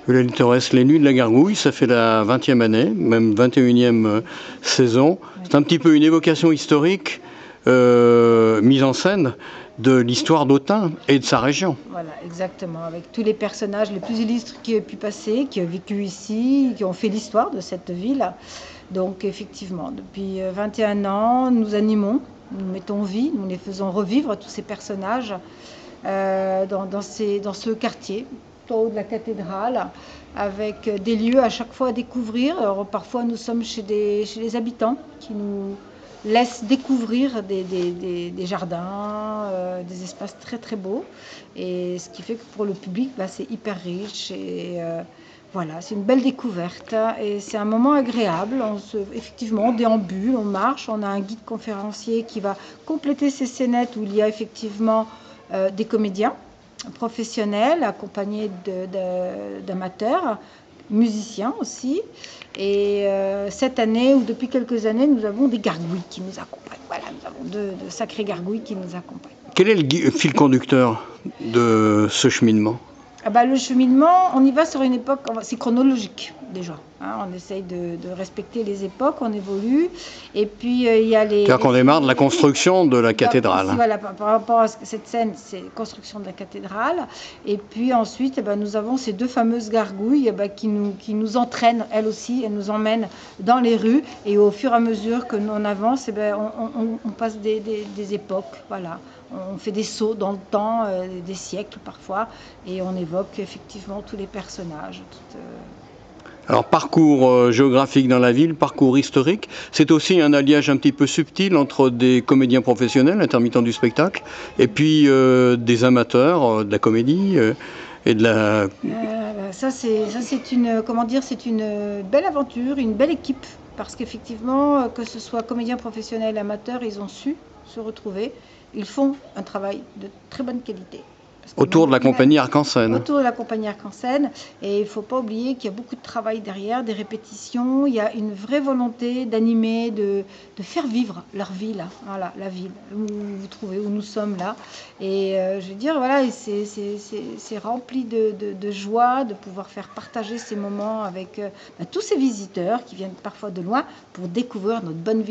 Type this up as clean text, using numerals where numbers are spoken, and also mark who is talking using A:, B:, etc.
A: Mélanie Torres, Les Nuits de la Gargouille, ça fait la 20e année, même 21e saison. C'est un petit peu une évocation historique mise en scène de l'histoire d'Autun et de sa région.
B: Voilà, exactement, avec tous les personnages les plus illustres qui ont pu passer, qui ont vécu ici, qui ont fait l'histoire de cette ville. Donc effectivement, depuis 21 ans, nous animons, nous mettons vie, nous les faisons revivre, tous ces personnages, dans ce quartier, tout en haut de la cathédrale, avec des lieux à chaque fois à découvrir. Alors, parfois, nous sommes chez les habitants qui nous laissent découvrir des jardins, des espaces très très beaux. Et ce qui fait que pour le public, c'est hyper riche. Et voilà, c'est une belle découverte. Et c'est un moment agréable. Effectivement, on déambule, on marche. On a un guide conférencier qui va compléter ces scénettes où il y a effectivement des comédiens professionnels accompagnés d'amateurs, musiciens aussi. Et cette année, ou depuis quelques années, nous avons des gargouilles qui nous accompagnent. Voilà, nous avons de sacrées gargouilles qui nous accompagnent.
A: Quel est le fil conducteur de ce cheminement ?
B: Le cheminement, on y va sur une époque, c'est chronologique déjà. On essaye de respecter les époques, on évolue. Et puis il y a les.
A: C'est-à-dire qu'on démarre de la construction de la cathédrale.
B: Voilà, par rapport à cette scène, c'est la construction de la cathédrale. Et puis ensuite, nous avons ces deux fameuses gargouilles qui nous entraînent, elles aussi, elles nous emmènent dans les rues. Et au fur et à mesure que l'on avance, on passe des époques. Voilà. On fait des sauts dans le temps, des siècles parfois, et on évoque effectivement tous les personnages.
A: Alors, parcours géographique dans la ville, parcours historique, c'est aussi un alliage un petit peu subtil entre des comédiens professionnels, intermittents du spectacle, et puis des amateurs de la comédie et de la...
B: c'est une belle aventure, une belle équipe, parce qu'effectivement, que ce soit comédiens professionnels, amateurs, ils ont su se retrouver. Ils font un travail de très bonne qualité.
A: Autour de la compagnie Arc-en-Scène.
B: Autour de la compagnie Arc-en-Scène. Et il ne faut pas oublier qu'il y a beaucoup de travail derrière, des répétitions. Il y a une vraie volonté d'animer, de faire vivre leur ville. Voilà, la ville où vous trouvez, où nous sommes là. Et je veux dire, voilà, c'est rempli de joie de pouvoir faire partager ces moments avec tous ces visiteurs qui viennent parfois de loin pour découvrir notre bonne ville.